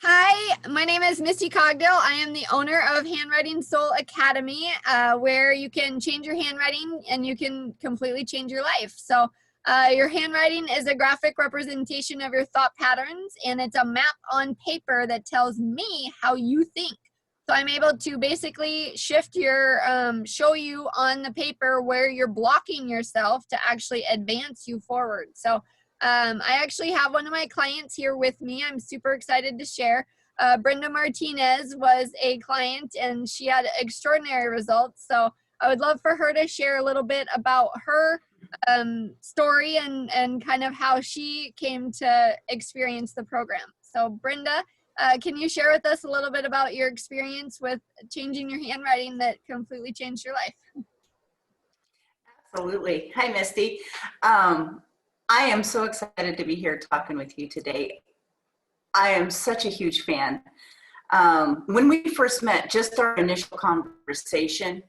Hi, my name is Misty Cogdill. I am the owner of Handwriting-Soul Academy, where you can change your handwriting and you can completely change your life. So your handwriting is a graphic representation of your thought patterns, and it's a map on paper that tells me how you think. So I'm able to basically shift your, show you on the paper where you're blocking yourself to actually advance you forward. So I actually have one of my clients here with me. I'm super excited to share. Brenda Martinez was a client and she had extraordinary results. So I would love for her to share a little bit about her story and kind of how she came to experience the program. So Brenda, can you share with us a little bit about your experience with changing your handwriting that completely changed your life? Absolutely. Hi, Misty. I am so excited to be here talking with you today. I am such a huge fan. When we first met, just our initial conversation,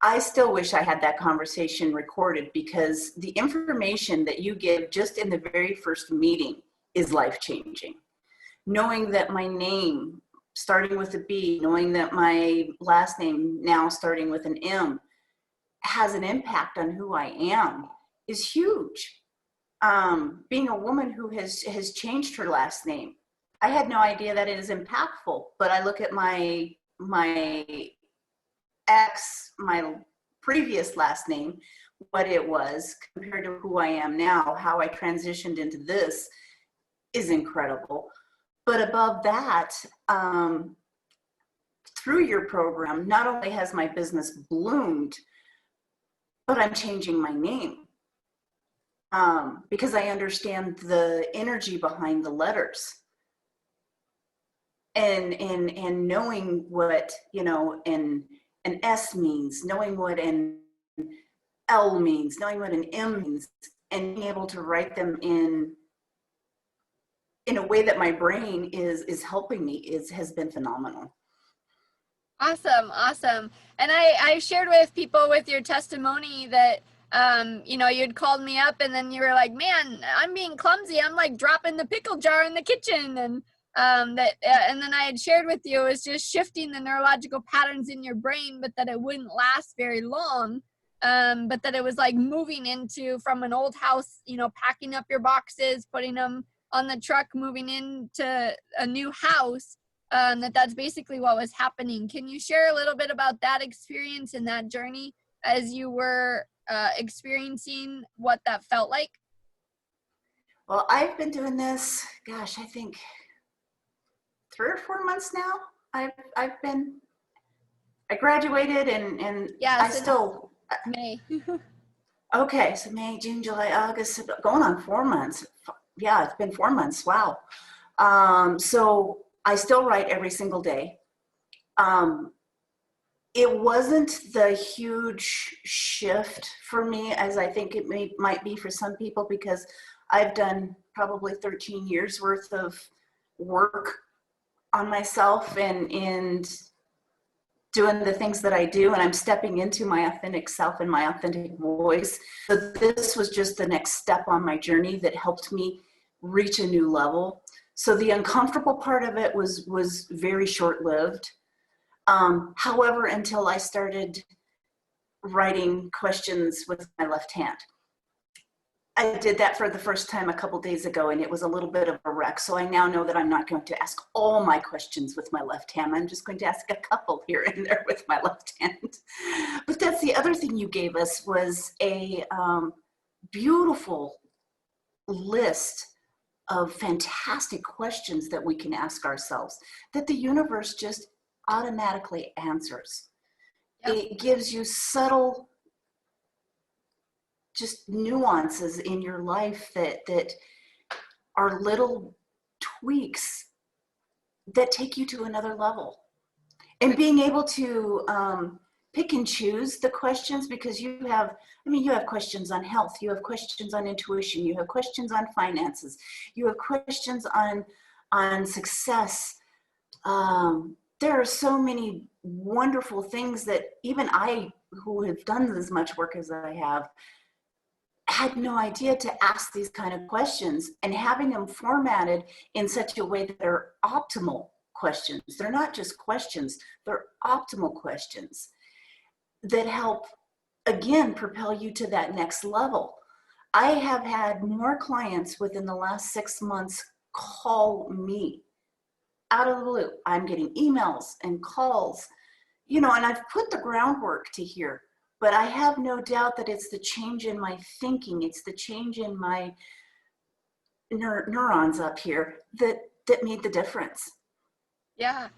I still wish I had that conversation recorded because the information that you give just in the very first meeting is life-changing. Knowing that my name, starting with a B, knowing that my last name, now starting with an M, has an impact on who I am is huge. Being a woman who has changed her last name, I had no idea that it is impactful, but I look at my previous last name, what it was compared to who I am now, how I transitioned into this is incredible. But above that, through your program, not only has my business bloomed, but I'm changing my name. Because I understand the energy behind the letters and knowing what, you know, an S means, knowing what an L means, knowing what an M means, and being able to write them in a way that my brain is helping me has been phenomenal. Awesome, awesome. And I shared with people with your testimony that you know, you'd called me up and then you were like, man, I'm being clumsy. I'm like dropping the pickle jar in the kitchen. And and then I had shared with you, it was just shifting the neurological patterns in your brain, but that it wouldn't last very long. But that it was like moving into from an old house, you know, packing up your boxes, putting them on the truck, moving into a new house. That's basically what was happening. Can you share a little bit about that experience and that journey as you were experiencing what that felt like? Well, I've been doing this, gosh, I think 3 or 4 months now. I graduated and Yeah, I still May. okay, so May, June, July, August, going on 4 months. Yeah, it's been 4 months. Wow. So I still write every single day. It wasn't the huge shift for me as I think it might be for some people, because I've done probably 13 years worth of work on myself and doing the things that I do, and I'm stepping into my authentic self and my authentic voice. So this was just the next step on my journey that helped me reach a new level. So the uncomfortable part of it was very short-lived. However, until I started writing questions with my left hand. I did that for the first time a couple days ago, and it was a little bit of a wreck. So I now know that I'm not going to ask all my questions with my left hand. I'm just going to ask a couple here and there with my left hand. But that's the other thing you gave us, was a beautiful list of fantastic questions that we can ask ourselves that the universe just automatically answers. Yep. It gives you subtle just nuances in your life that are little tweaks that take you to another level. And being able to pick and choose the questions, because you have questions on health, you have questions on intuition, you have questions on finances, you have questions on success. There are so many wonderful things that even I, who have done as much work as I have, had no idea to ask these kind of questions, and having them formatted in such a way that they're optimal questions. They're not just questions, they're optimal questions that help, again, propel you to that next level. I have had more clients within the last 6 months call me out of the blue. I'm getting emails and calls, and I've put the groundwork to here, but I have no doubt that it's the change in my thinking. It's the change in my neurons up here that made the difference. Yeah.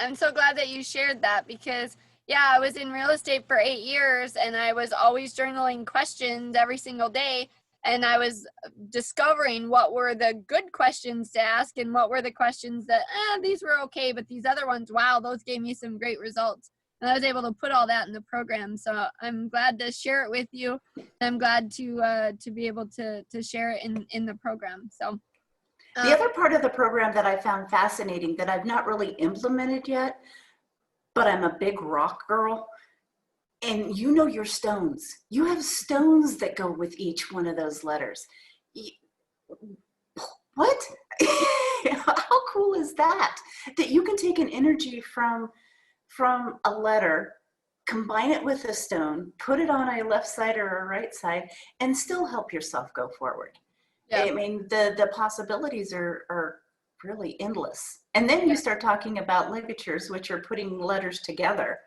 I'm so glad that you shared that, because I was in real estate for 8 years, and I was always journaling questions every single day. And I was discovering what were the good questions to ask and what were the questions that, these were okay, but these other ones, wow, those gave me some great results. And I was able to put all that in the program. So I'm glad to share it with you. I'm glad to be able to share it in the program. So the other part of the program that I found fascinating that I've not really implemented yet, but I'm a big rock girl, and your stones. You have stones that go with each one of those letters. What? How cool is that? That you can take an energy from a letter, combine it with a stone, put it on a left side or a right side, and still help yourself go forward. Yeah. I mean, the possibilities are really endless. And then you start talking about ligatures, which are putting letters together.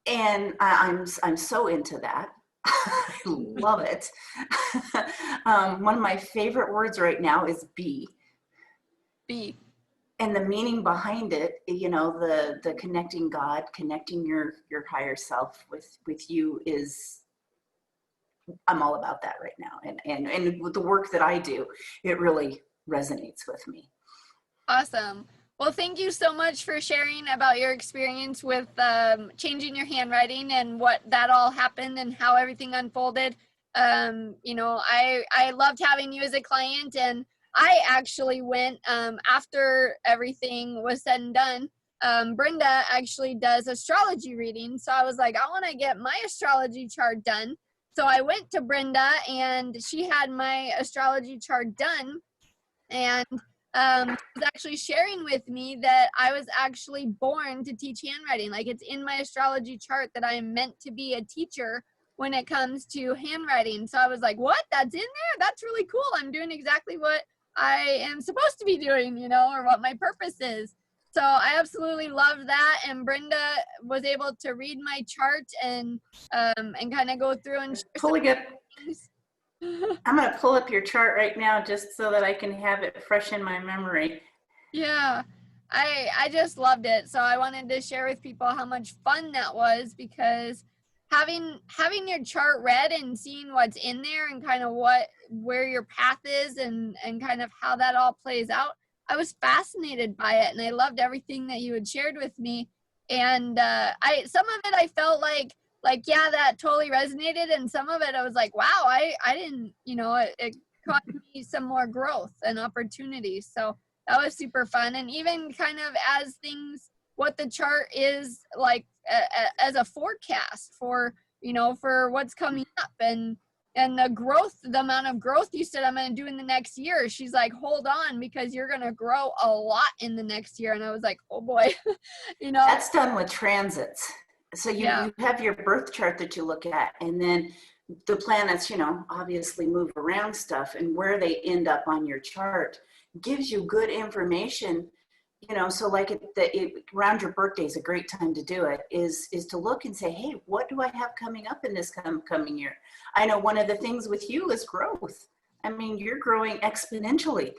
And I'm so into that. I love it. One of my favorite words right now is be. Be. And the meaning behind it, the connecting God, connecting your higher self with you is, I'm all about that right now. And with the work that I do, it really resonates with me. Awesome. Well, thank you so much for sharing about your experience with changing your handwriting and what that all happened and how everything unfolded. I loved having you as a client, and I actually went after everything was said and done. Brenda actually does astrology reading. So I was like, I want to get my astrology chart done. So I went to Brenda, and she had my astrology chart done. And she was actually sharing with me that I was actually born to teach handwriting. Like, it's in my astrology chart that I am meant to be a teacher when it comes to handwriting. So I was like, what? That's in there? That's really cool. I'm doing exactly what I am supposed to be doing, or what my purpose is. So I absolutely love that. And Brenda was able to read my chart and kind of go through and share things. I'm going to pull up your chart right now just so that I can have it fresh in my memory. Yeah, I just loved it. So I wanted to share with people how much fun that was, because having your chart read and seeing what's in there and kind of where your path is and kind of how that all plays out, I was fascinated by it, and I loved everything that you had shared with me. And some of it I felt like yeah, that totally resonated, and some of it I was like, wow, I didn't, it caused me some more growth and opportunities. So that was super fun. And even kind of as things, what the chart is like as a forecast for, for what's coming up, and the growth, the amount of growth you said I'm going to do in the next year. She's like, hold on, because you're going to grow a lot in the next year. And I was like, oh boy, That's done with transits. So you have your birth chart that you look at, and then the planets, obviously move around stuff, and where they end up on your chart gives you good information, so like around your birthday is a great time to do it, is to look and say, hey, what do I have coming up in this coming year? I know one of the things with you is growth. I mean, you're growing exponentially,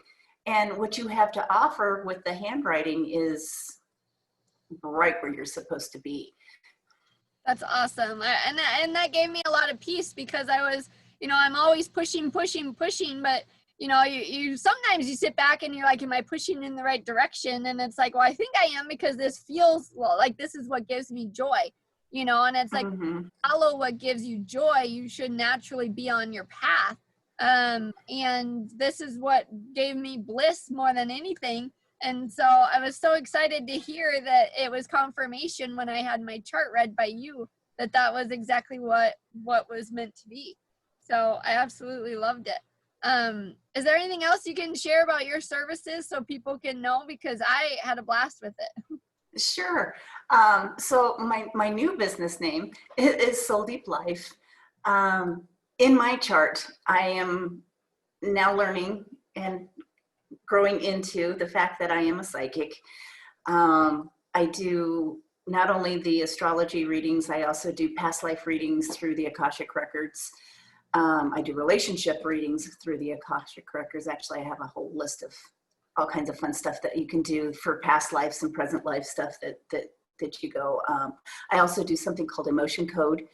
and what you have to offer with the handwriting is right where you're supposed to be. That's awesome. And that gave me a lot of peace, because I was, I'm always pushing, but, you sometimes you sit back and you're like, am I pushing in the right direction? And it's like, well, I think I am, because this feels like this is what gives me joy, and it's like, follow what gives you joy. You should naturally be on your path. And this is what gave me bliss more than anything. And so I was so excited to hear that it was confirmation when I had my chart read by you, that was exactly what was meant to be. So I absolutely loved it. Is there anything else you can share about your services so people can know? Because I had a blast with it. Sure. So my new business name is Soul Deep Life. In my chart, I am now learning and growing into the fact that I am a psychic. I do not only the astrology readings, I also do past life readings through the Akashic Records. I do relationship readings through the Akashic Records. Actually, I have a whole list of all kinds of fun stuff that you can do for past lives and present life stuff that you go. I also do something called emotion code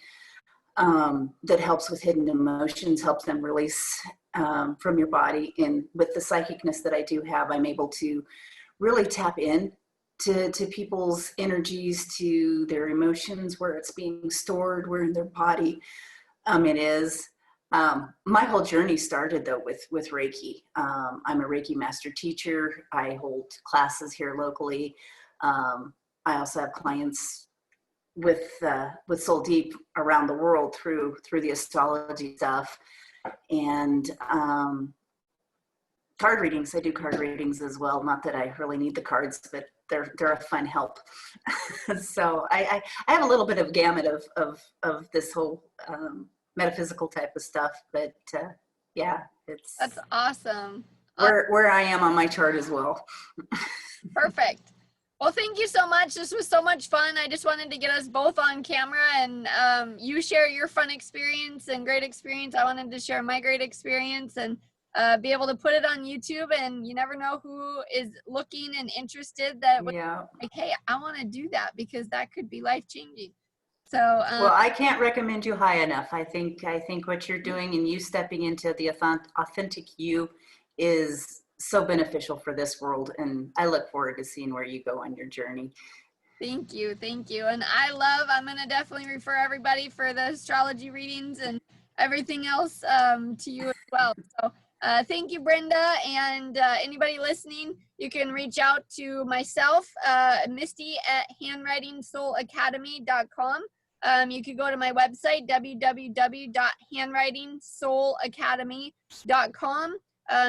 that helps with hidden emotions, helps them release from your body. And with the psychicness that I do have, I'm able to really tap in to people's energies, to their emotions, where it's being stored, where in their body it is. My whole journey started though with Reiki. I'm a Reiki master teacher. I hold classes here locally. I also have clients with Soul Deep around the world through the astrology stuff, and card readings. I do card readings as well. Not that I really need the cards, but they're a fun help. So I have a little bit of gamut of this whole metaphysical type of stuff, but yeah, That's awesome. Where I am on my chart as well. Perfect. Well, thank you so much. This was so much fun. I just wanted to get us both on camera, and you share your fun experience and great experience. I wanted to share my great experience and be able to put it on YouTube, and you never know who is looking and interested that would, like, hey, I want to do that because that could be life-changing. So well, I can't recommend you high enough. I think what you're doing and you stepping into the authentic you is so beneficial for this world, and I look forward to seeing where you go on your journey. Thank you. And I'm going to definitely refer everybody for the astrology readings and everything else to you as well. So thank you, Brenda, and anybody listening, you can reach out to myself, Misty, at handwriting-soul-academy.com. You can go to my website, www.handwriting-soul-academy.com.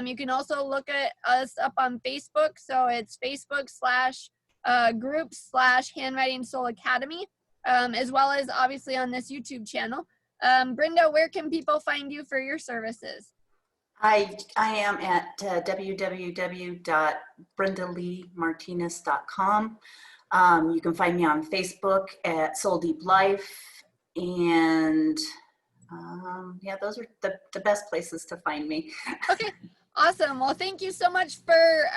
You can also look at us up on Facebook. So it's Facebook/groups/Handwriting-Soul Academy, as well as obviously on this YouTube channel. Brenda, where can people find you for your services? I am at www.brendaleemartinez.com. You can find me on Facebook at Soul Deep Life, and yeah, those are the best places to find me. Okay, awesome. Well, thank you so much for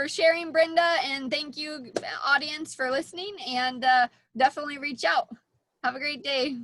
sharing, Brenda, and thank you, audience, for listening, and definitely reach out. Have a great day.